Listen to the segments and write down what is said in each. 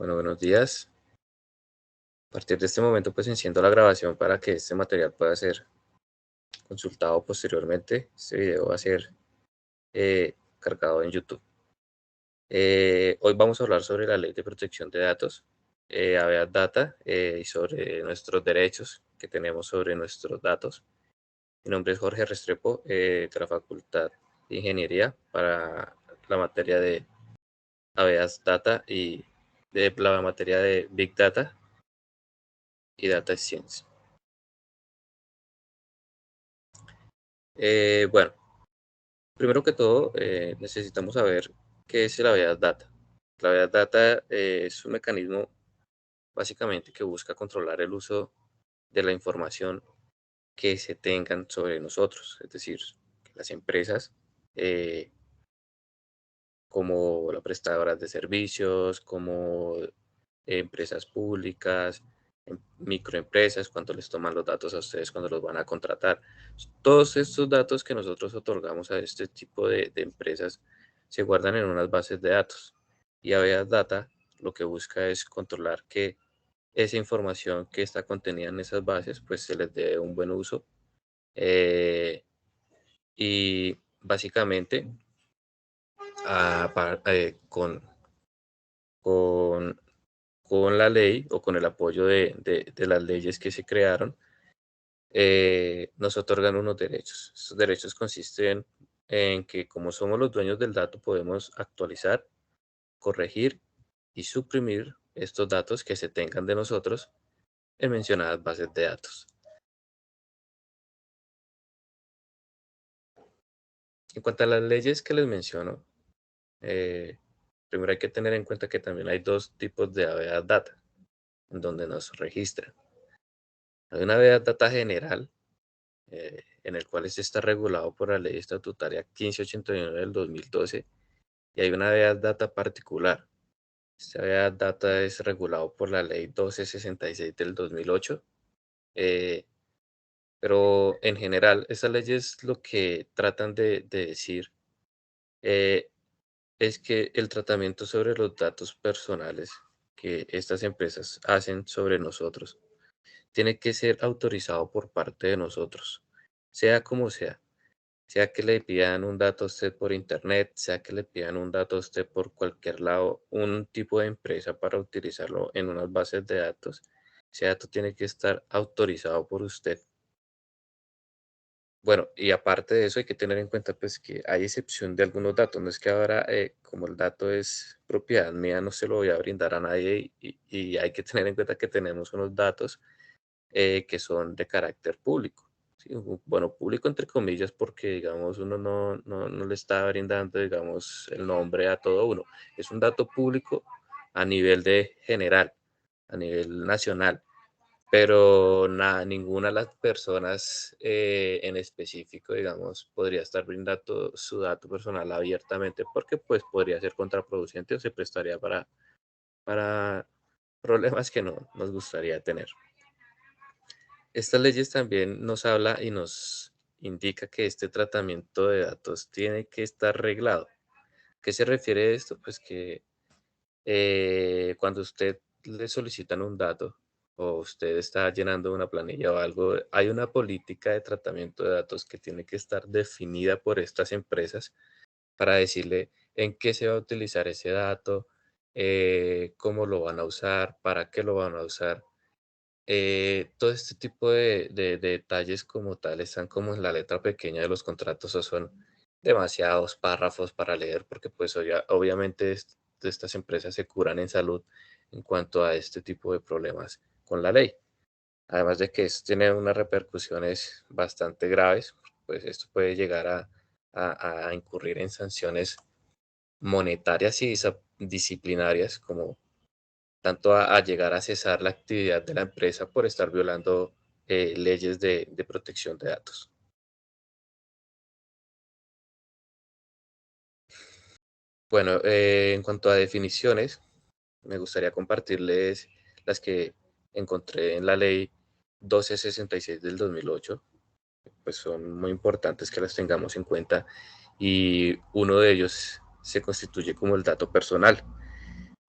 Bueno, buenos días. A partir de este momento, pues enciendo la grabación para que este material pueda ser consultado posteriormente. Este video va a ser cargado en YouTube. Hoy vamos a hablar sobre la Ley de Protección de Datos, Habeas Data, y sobre nuestros derechos que tenemos sobre nuestros datos. Mi nombre es Jorge Restrepo, de la Facultad de Ingeniería para la materia de Habeas Data y de la materia de Big Data y Data Science. Bueno, primero que todo, necesitamos saber qué es el Habeas Data. El Habeas Data es un mecanismo básicamente que busca controlar el uso de la información que se tengan sobre nosotros, es decir, que las empresas como las prestadoras de servicios, como empresas públicas, microempresas, cuando les toman los datos a ustedes cuando los van a contratar. Todos estos datos que nosotros otorgamos a este tipo de empresas se guardan en unas bases de datos. Y Aveas Data lo que busca es controlar que esa información que está contenida en esas bases, pues se les dé un buen uso. Y básicamente, con, con la ley o con el apoyo de las leyes que se crearon, nos otorgan unos derechos. Estos derechos consisten en que como somos los dueños del dato, podemos actualizar, corregir y suprimir estos datos que se tengan de nosotros en mencionadas bases de datos. En cuanto a las leyes que les menciono, eh, primero hay que tener en cuenta que también hay dos tipos de habeas data, en donde nos registran. Hay una habeas data general, en el cual este está regulado por la Ley Estatutaria 1589 del 2012, y hay una habeas data particular. Este habeas data es regulado por la Ley 1266 del 2008, eh, pero en general, estas leyes lo que tratan de decir eh, es que el tratamiento sobre los datos personales que estas empresas hacen sobre nosotros tiene que ser autorizado por parte de nosotros, sea como sea que le pidan un dato a usted por internet, sea que le pidan un dato a usted por cualquier lado, un tipo de empresa para utilizarlo en unas bases de datos, ese dato tiene que estar autorizado por usted. Bueno, y aparte de eso hay que tener en cuenta pues que hay excepción de algunos datos, no es que ahora como el dato es propiedad mía no se lo voy a brindar a nadie y hay que tener en cuenta que tenemos unos datos que son de carácter público. ¿Sí? Bueno, público entre comillas porque, digamos, uno no le está brindando, digamos, el nombre a todo uno. Es un dato público a nivel de general, a nivel nacional, pero ninguna de las personas en específico, digamos, podría estar brindando su dato personal abiertamente porque, pues, podría ser contraproducente o se prestaría para problemas que no nos gustaría tener. Estas leyes también nos habla y nos indica que este tratamiento de datos tiene que estar reglado. ¿Qué se refiere a esto? Pues que cuando usted le solicitan un dato o usted está llenando una planilla o algo, hay una política de tratamiento de datos que tiene que estar definida por estas empresas para decirle en qué se va a utilizar ese dato, cómo lo van a usar, para qué lo van a usar. Todo este tipo de detalles como tal están como en la letra pequeña de los contratos o son demasiados párrafos para leer porque pues obviamente estas empresas se curan en salud en cuanto a este tipo de problemas con la ley. Además de que esto tiene unas repercusiones bastante graves, pues esto puede llegar a incurrir en sanciones monetarias y disciplinarias como tanto a llegar a cesar la actividad de la empresa por estar violando leyes de protección de datos. Bueno, en cuanto a definiciones, me gustaría compartirles las que encontré en la ley 1266 del 2008, pues son muy importantes que las tengamos en cuenta y uno de ellos se constituye como el dato personal.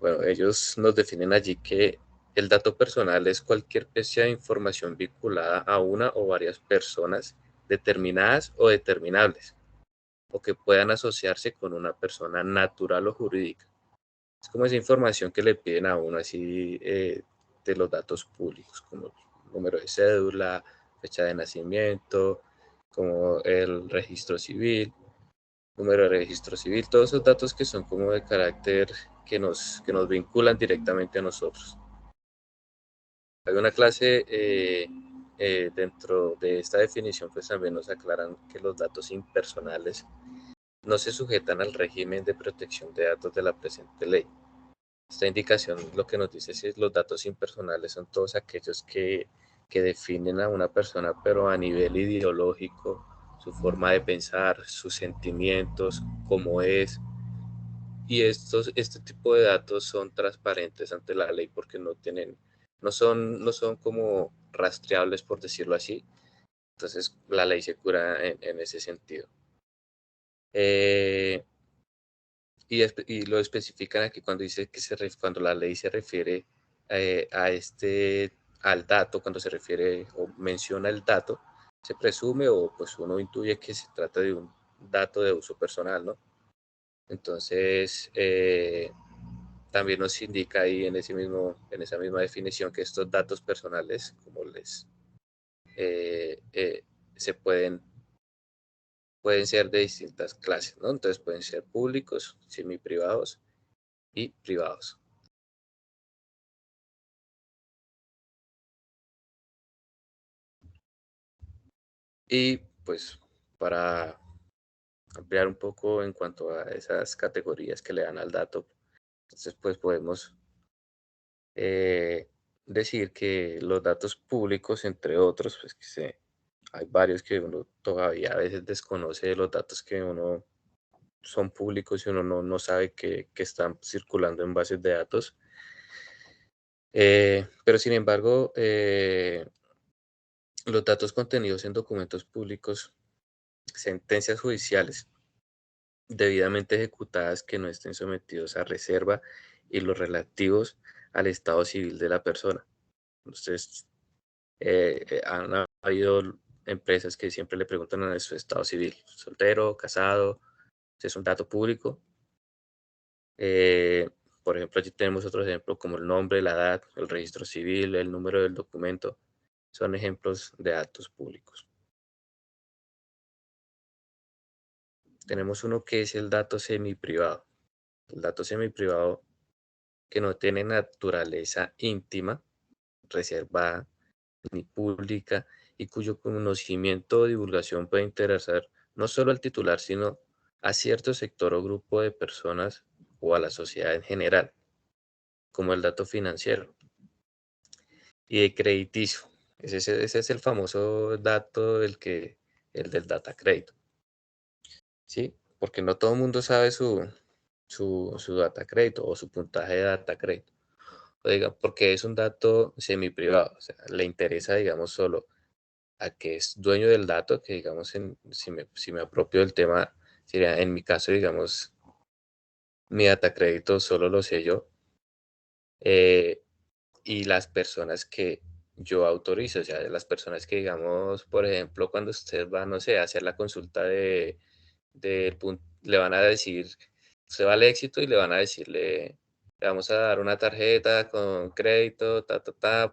Bueno, ellos nos definen allí que el dato personal es cualquier pieza de información vinculada a una o varias personas determinadas o determinables, o que puedan asociarse con una persona natural o jurídica. Es como esa información que le piden a uno así de los datos públicos, como el número de cédula, fecha de nacimiento, como el registro civil, número de registro civil, todos esos datos que son como de carácter que nos vinculan directamente a nosotros. Hay una clase dentro de esta definición, pues también nos aclaran que los datos impersonales no se sujetan al régimen de protección de datos de la presente ley. Esta indicación lo que nos dice es que los datos impersonales son todos aquellos que definen a una persona, pero a nivel ideológico, su forma de pensar, sus sentimientos, cómo es. Y este tipo de datos son transparentes ante la ley porque no son como rastreables, por decirlo así. Entonces, la ley se cura en ese sentido. Eh, y lo especifican aquí cuando dice que cuando la ley se refiere al dato, cuando se refiere o menciona el dato, se presume o pues uno intuye que se trata de un dato de uso personal, ¿no? Entonces, también nos indica ahí en esa misma definición que estos datos personales, como eh, eh, se pueden ser de distintas clases, ¿no? Entonces pueden ser públicos, semiprivados y privados. Y pues para ampliar un poco en cuanto a esas categorías que le dan al dato, entonces pues podemos eh, decir que los datos públicos, entre otros, pues hay varios que uno todavía a veces desconoce de los datos que uno son públicos y uno no sabe que están circulando en bases de datos. Pero sin embargo, los datos contenidos en documentos públicos, sentencias judiciales debidamente ejecutadas que no estén sometidos a reserva y los relativos al estado civil de la persona. Entonces, han habido empresas que siempre le preguntan a su estado civil, soltero, casado, es un dato público. Eh, por ejemplo, aquí tenemos otro ejemplo como el nombre, la edad, el registro civil, el número del documento. Son ejemplos de datos públicos. Tenemos uno que es el dato semiprivado. El dato semiprivado que no tiene naturaleza íntima, reservada ni pública y cuyo conocimiento o divulgación puede interesar no solo al titular, sino a cierto sector o grupo de personas o a la sociedad en general, como el dato financiero y de crediticio. Ese es el famoso dato el del data crédito, ¿sí? Porque no todo el mundo sabe su data crédito o su puntaje de data crédito. Oiga, porque es un dato semi-privado, o sea, le interesa, digamos, solo a que es dueño del dato, que digamos, si me apropio del tema, sería en mi caso, digamos, mi data crédito solo lo sé yo, eh, y las personas que yo autorizo, o sea, las personas que, digamos, por ejemplo, cuando usted va, no sé, a hacer la consulta le van a decir, usted va al éxito y le van a decirle, le vamos a dar una tarjeta con crédito,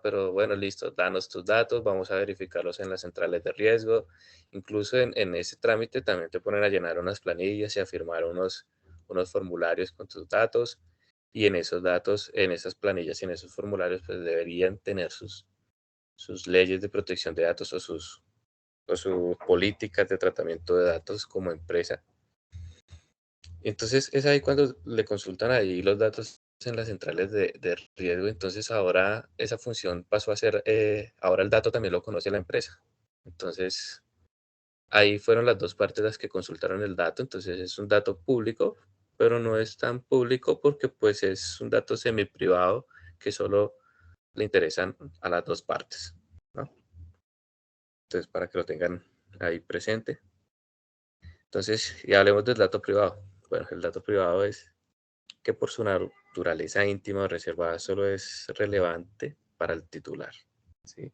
pero bueno, listo, danos tus datos, vamos a verificarlos en las centrales de riesgo. Incluso en ese trámite también te ponen a llenar unas planillas y a firmar unos formularios con tus datos. Y en esos datos, en esas planillas y en esos formularios, pues deberían tener sus leyes de protección de datos o sus políticas de tratamiento de datos como empresa. Entonces es ahí cuando le consultan ahí los datos en las centrales de riesgo. Entonces ahora esa función pasó a ser, ahora el dato también lo conoce la empresa. Entonces ahí fueron las dos partes las que consultaron el dato. Entonces es un dato público, pero no es tan público porque pues es un dato semi-privado que solo le interesan a las dos partes, ¿no? Entonces para que lo tengan ahí presente. Entonces, y hablemos del dato privado. Bueno, el dato privado es que por su naturaleza íntima o reservada solo es relevante para el titular, ¿sí?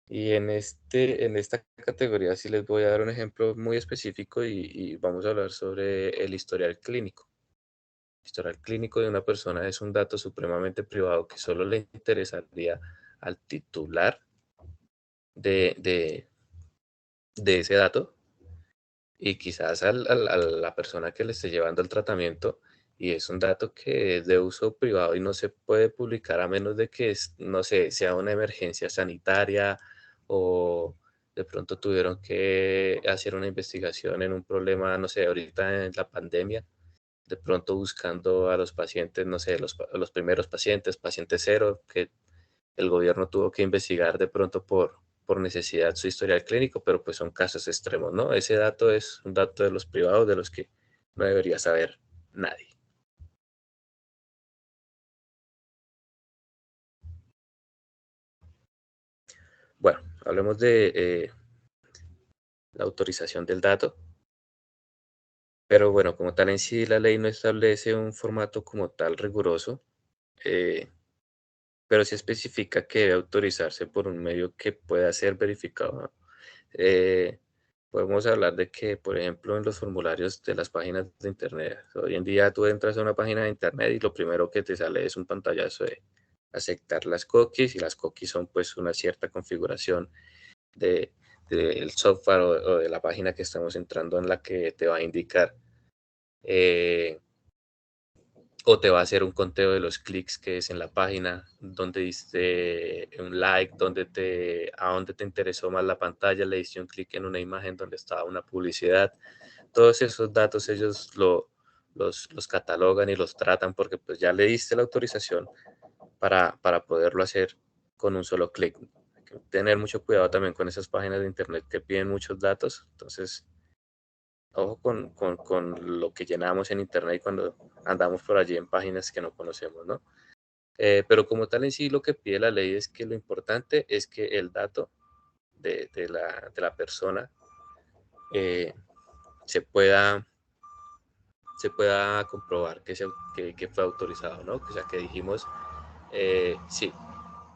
Y en esta categoría sí les voy a dar un ejemplo muy específico y vamos a hablar sobre el historial clínico. El historial clínico de una persona es un dato supremamente privado que solo le interesaría al titular de, de, de ese dato y quizás a la persona que le esté llevando el tratamiento. Y es un dato que es de uso privado y no se puede publicar a menos de que, no sé, sea una emergencia sanitaria o de pronto tuvieron que hacer una investigación en un problema, no sé, ahorita en la pandemia, de pronto buscando a los pacientes, no sé, los primeros pacientes, paciente cero, que el gobierno tuvo que investigar de pronto por necesidad su historial clínico, pero pues son casos extremos, ¿no? Ese dato es un dato de los privados de los que no debería saber nadie. Bueno, hablemos de la autorización del dato, pero bueno, como tal en sí la ley no establece un formato como tal riguroso, eh, pero sí especifica que debe autorizarse por un medio que pueda ser verificado. Eh, Podemos hablar de que, por ejemplo, en los formularios de las páginas de Internet, hoy en día tú entras a una página de Internet y lo primero que te sale es un pantallazo de aceptar las cookies y las cookies son pues una cierta configuración de, del software o de la página que estamos entrando en la que te va a indicar eh, o te va a hacer un conteo de los clics que es en la página, donde diste un like, a dónde te interesó más la pantalla, le diste un clic en una imagen donde estaba una publicidad. Todos esos datos ellos los catalogan y los tratan porque pues ya le diste la autorización para poderlo hacer con un solo clic. Hay que tener mucho cuidado también con esas páginas de internet que piden muchos datos, entonces ojo con lo que llenamos en internet cuando andamos por allí en páginas que no conocemos, ¿no? Pero como tal en sí lo que pide la ley es que lo importante es que el dato de la persona eh, se pueda, se pueda comprobar que fue autorizado, ¿no? O sea, que dijimos, sí,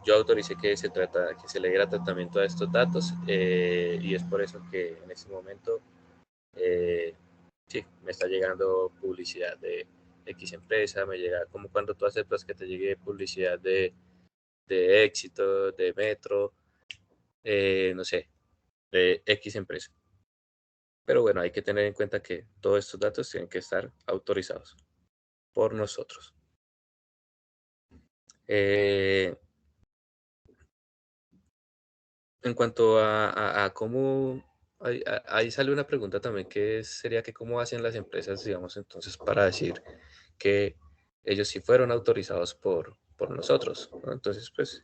yo autoricé que se le diera tratamiento a estos datos y es por eso que en este momento eh, sí, me está llegando publicidad de X empresa, me llega como cuando tú aceptas que te llegue publicidad de Éxito, de Metro, no sé, de X empresa. Pero bueno, hay que tener en cuenta que todos estos datos tienen que estar autorizados por nosotros. Eh, en cuanto a cómo, ahí sale una pregunta también que sería que cómo hacen las empresas, digamos, entonces para decir que ellos sí fueron autorizados por nosotros, ¿no? Entonces, pues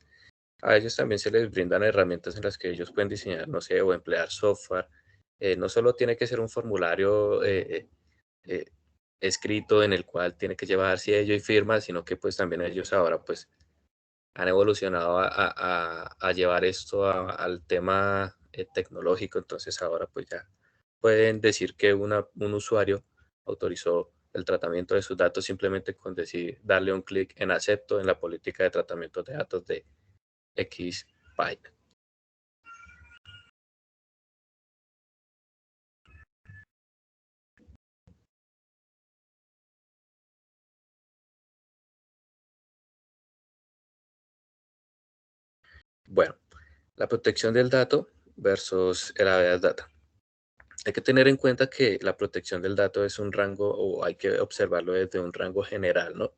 a ellos también se les brindan herramientas en las que ellos pueden diseñar, no sé, o emplear software. No solo tiene que ser un formulario eh, escrito en el cual tiene que llevar sello y firma, sino que pues también ellos ahora pues han evolucionado a llevar esto al tema tecnológico, entonces ahora pues ya pueden decir que un usuario autorizó el tratamiento de sus datos simplemente con decir, darle un clic en acepto en la política de tratamiento de datos de X página. Bueno, la protección del dato versus el habeas data. Hay que tener en cuenta que la protección del dato es un rango, o hay que observarlo desde un rango general, ¿no?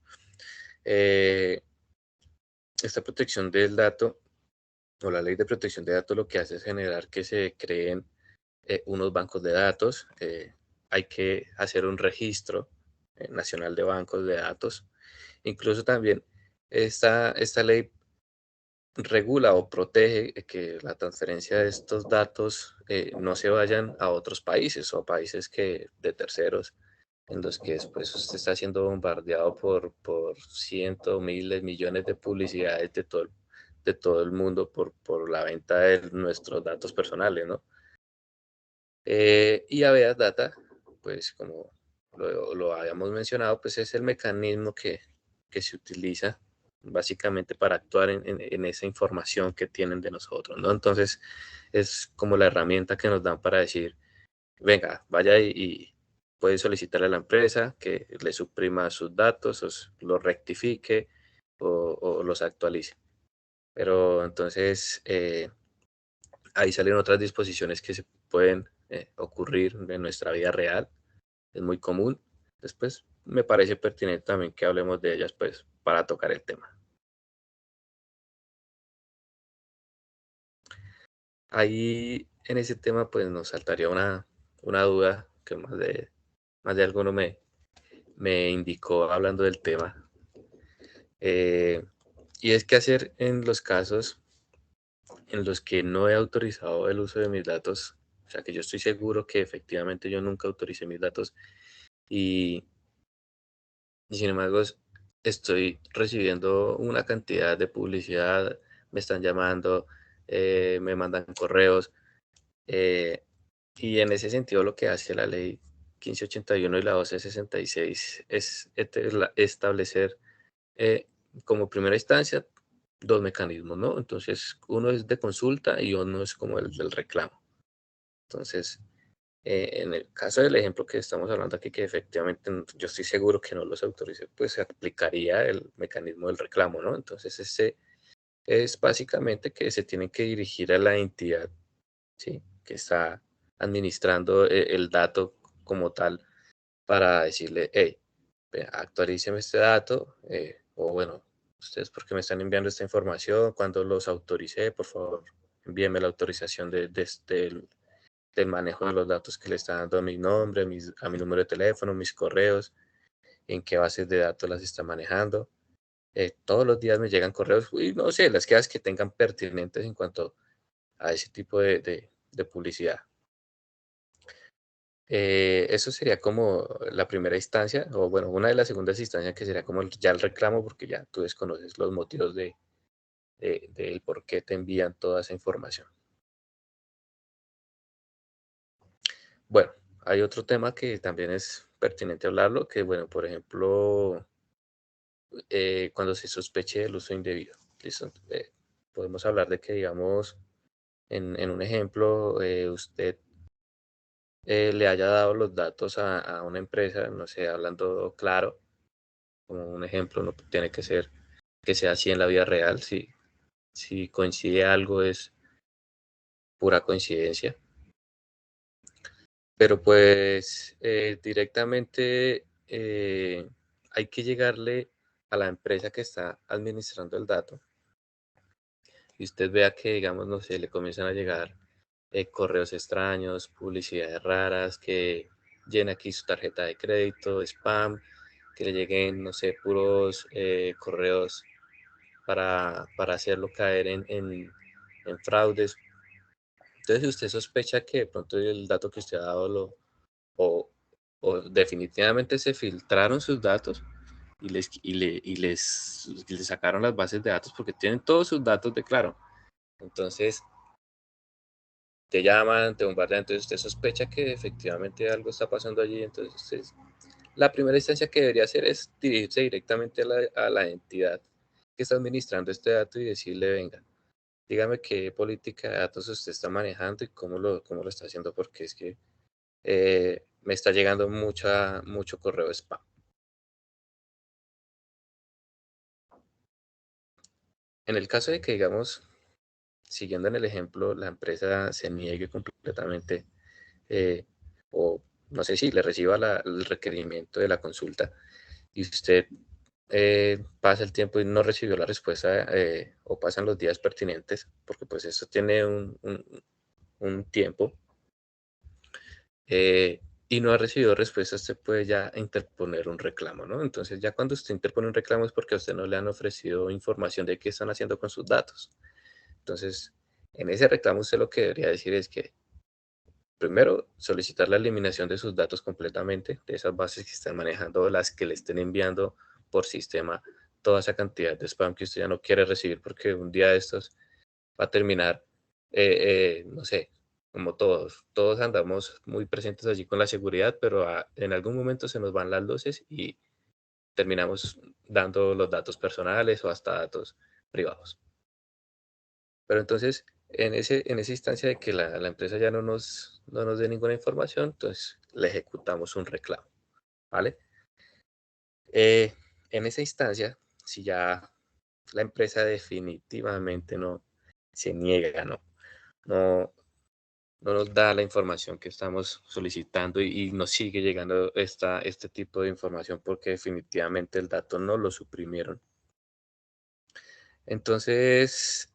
Eh, esta protección del dato, o la ley de protección de datos, lo que hace es generar que se creen unos bancos de datos. Hay que hacer un registro nacional de bancos de datos. Incluso también esta ley regula o protege que la transferencia de estos datos no se vayan a otros países o a países que, de terceros en los que después usted está siendo bombardeado por cientos, miles, millones de publicidades de todo el mundo por la venta de nuestros datos personales, ¿no? Y Aveas Data, pues como lo habíamos mencionado, pues es el mecanismo que se utiliza básicamente para actuar en esa información que tienen de nosotros, ¿no? Entonces, es como la herramienta que nos dan para decir, venga, vaya y puede solicitarle a la empresa que le suprima sus datos, los rectifique o los actualice. Pero entonces ahí salen otras disposiciones que se pueden ocurrir en nuestra vida real, es muy común. Después me parece pertinente también que hablemos de ellas, pues, para tocar el tema. Ahí en ese tema, pues nos saltaría una duda que más de alguno me indicó hablando del tema. eh, y es qué hacer en los casos en los que no he autorizado el uso de mis datos. O sea, que yo estoy seguro que efectivamente yo nunca autoricé mis datos y, y sin embargo estoy recibiendo una cantidad de publicidad, me están llamando, me mandan correos. eh, y en ese sentido lo que hace la ley 1581 y la 1266 es establecer como primera instancia dos mecanismos, ¿no? Entonces, uno es de consulta y uno es como el del reclamo. Entonces, en el caso del ejemplo que estamos hablando aquí, que efectivamente yo estoy seguro que no los autorice, pues se aplicaría el mecanismo del reclamo, ¿no? Entonces, ese es básicamente que se tienen que dirigir a la entidad, ¿sí? Que está administrando el dato como tal para decirle, hey, actualíceme este dato, o bueno, ustedes por qué me están enviando esta información, cuando los autoricé, por favor, envíenme la autorización del manejo de los datos que le está dando a mi nombre, a mi número de teléfono, mis correos, en qué bases de datos las está manejando. Todos los días me llegan correos, y no sé, las quedas que tengan pertinentes en cuanto a ese tipo de publicidad. Eso sería como la primera instancia, o bueno, una de las segundas instancias que sería como ya el reclamo, porque ya tú desconoces los motivos del por qué te envían toda esa información. Bueno, hay otro tema que también es pertinente hablarlo, que bueno, por ejemplo, cuando se sospeche del uso indebido. ¿Listo? Podemos hablar de que, digamos, en un ejemplo, usted le haya dado los datos a una empresa, no sé, hablando claro, como un ejemplo, no tiene que ser que sea así en la vida real, si coincide algo es pura coincidencia, pero pues directamente hay que llegarle a la empresa que está administrando el dato y usted vea que, digamos, no sé, le comienzan a llegar correos extraños, publicidades raras, que llena aquí su tarjeta de crédito, spam, que le lleguen, no sé, puros correos para hacerlo caer en fraudes. Entonces, si usted sospecha que de pronto el dato que usted ha dado o, o definitivamente se filtraron sus datos y les sacaron las bases de datos porque tienen todos sus datos de Claro. Entonces, te llaman, te bombardean, entonces usted sospecha que efectivamente algo está pasando allí. Entonces, la primera instancia que debería hacer es dirigirse directamente a la entidad que está administrando este dato y decirle, venga, dígame qué política de datos usted está manejando y cómo lo está haciendo, porque es que me está llegando mucho correo spam. En el caso de que, digamos, siguiendo en el ejemplo, la empresa se niegue completamente eh, o no sé si le reciba el requerimiento de la consulta y usted pasa el tiempo y no recibió la respuesta o pasan los días pertinentes, porque pues eso tiene un tiempo, eh, y no ha recibido respuesta, usted puede ya interponer un reclamo, ¿no? Entonces ya cuando usted interpone un reclamo es porque a usted no le han ofrecido información de qué están haciendo con sus datos. Entonces, en ese reclamo usted lo que debería decir es que primero solicitar la eliminación de sus datos completamente, de esas bases que están manejando, las que le estén enviando por sistema toda esa cantidad de spam que usted ya no quiere recibir porque un día de estos va a terminar, no sé, como todos andamos muy presentes allí con la seguridad, pero en algún momento se nos van las luces y terminamos dando los datos personales o hasta datos privados. Pero entonces, en esa instancia de que la empresa ya no nos dé ninguna información, entonces le ejecutamos un reclamo, ¿vale? Eh, en esa instancia, si ya la empresa definitivamente no se niega, no, no nos da la información que estamos solicitando y nos sigue llegando este tipo de información porque definitivamente el dato no lo suprimieron. Entonces,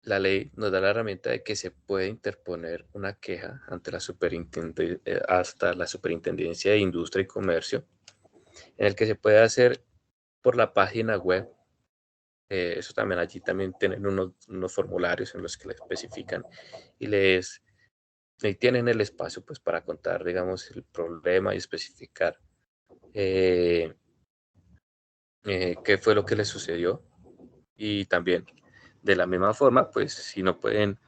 la ley nos da la herramienta de que se puede interponer una queja ante hasta la Superintendencia de Industria y Comercio, en el que se puede hacer por la página web. Eso también allí también tienen unos formularios en los que le especifican y y tienen el espacio pues para contar, digamos, el problema y especificar eh, qué fue lo que les sucedió. Y también, de la misma forma, pues si no pueden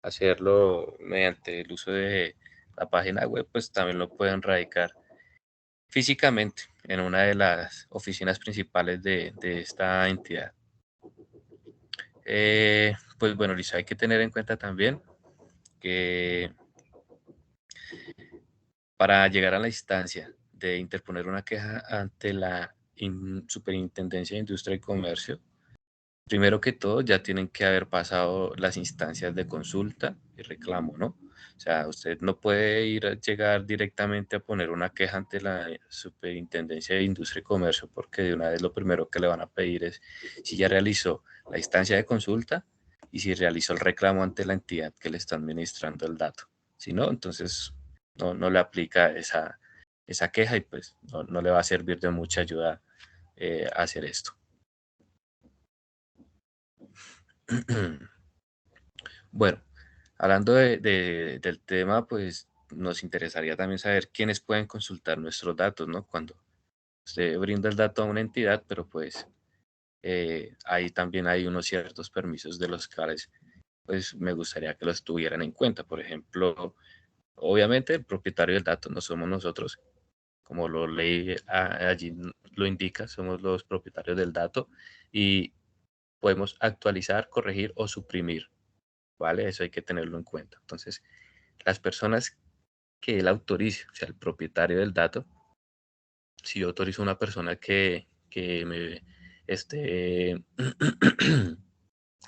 hacerlo mediante el uso de la página web, pues también lo pueden radicar físicamente en una de las oficinas principales de esta entidad. Pues bueno, Lisa, hay que tener en cuenta también que para llegar a la instancia de interponer una queja ante la Superintendencia de Industria y Comercio, primero que todo ya tienen que haber pasado las instancias de consulta y reclamo, ¿no? O sea, usted no puede llegar directamente a poner una queja ante la Superintendencia de Industria y Comercio porque de una vez lo primero que le van a pedir es si ya realizó la instancia de consulta y si realizó el reclamo ante la entidad que le está administrando el dato. Si no, entonces no le aplica esa queja y pues no le va a servir de mucha ayuda hacer esto. Bueno, hablando del tema, pues nos interesaría también saber quiénes pueden consultar nuestros datos, ¿no? Cuando usted brinda el dato a una entidad, pero pues ahí también hay unos ciertos permisos de los cuales pues me gustaría que los tuvieran en cuenta. Por ejemplo, obviamente el propietario del dato no somos nosotros, como lo ley allí lo indica, somos los propietarios del dato y podemos actualizar, corregir o suprimir, ¿vale? Eso hay que tenerlo en cuenta. Entonces, las personas que él autorice, o sea, el propietario del dato, si yo autorizo a una persona que me esté,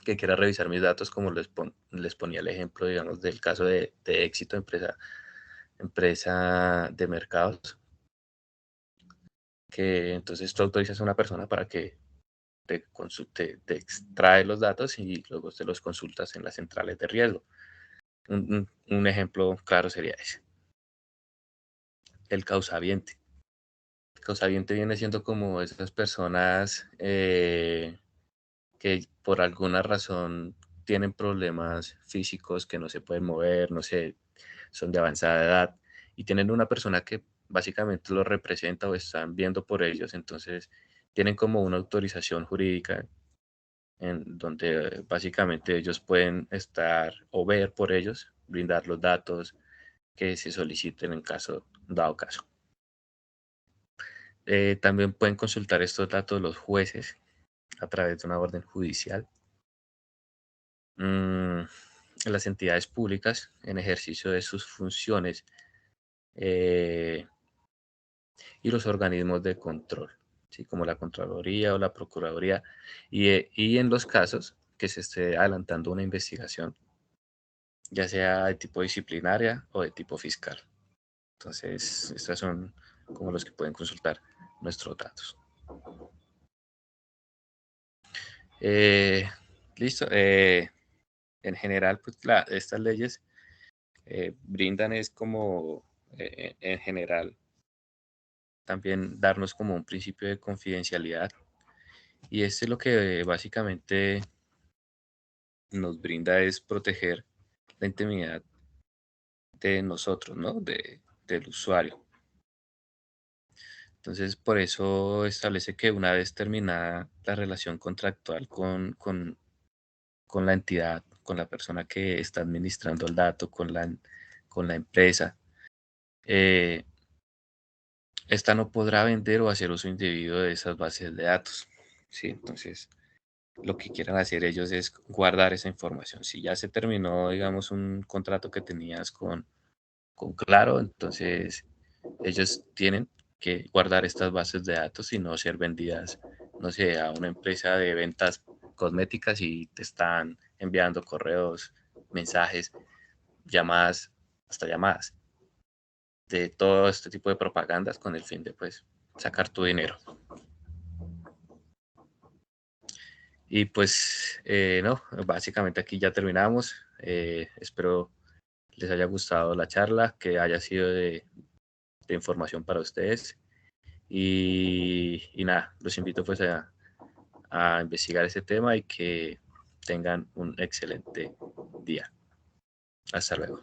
que quiera revisar mis datos, como les ponía el ejemplo, digamos, del caso de Éxito, empresa de mercados, que entonces tú autorizas a una persona para que te extrae los datos y luego te los consultas en las centrales de riesgo. Un ejemplo claro sería ese, el causaviente. Causaviente viene siendo como esas personas que por alguna razón tienen problemas físicos que no se pueden mover, no sé, son de avanzada edad y tienen una persona que básicamente los representa o están viendo por ellos, entonces tienen como una autorización jurídica en donde básicamente ellos pueden estar o ver por ellos, brindar los datos que se soliciten en dado caso. También pueden consultar estos datos los jueces a través de una orden judicial. Mm, las entidades públicas en ejercicio de sus funciones eh, y los organismos de control, ¿sí? Como la Contraloría o la Procuraduría, y en los casos que se esté adelantando una investigación, ya sea de tipo disciplinaria o de tipo fiscal. Entonces, estos son como los que pueden consultar nuestros datos. Eh, listo. En general, pues estas leyes brindan es como, en general, también darnos como un principio de confidencialidad. Y este lo que básicamente nos brinda es proteger la intimidad de nosotros, ¿no? Del usuario. Entonces, por eso establece que una vez terminada la relación contractual con la entidad con la persona que está administrando el dato, con la empresa. eh, Esta no podrá vender o hacer uso indebido de esas bases de datos. ¿Sí? Entonces, lo que quieran hacer ellos es guardar esa información. Si ya se terminó, digamos, un contrato que tenías con Claro, entonces ellos tienen que guardar estas bases de datos y no ser vendidas, no sé, a una empresa de ventas cosméticas y te están enviando correos, mensajes, llamadas, hasta llamadas de todo este tipo de propagandas con el fin de pues sacar tu dinero. Y pues no, básicamente aquí ya terminamos. Espero les haya gustado la charla, que haya sido de información para ustedes. Y nada, los invito pues a investigar ese tema y que tengan un excelente día. Hasta luego.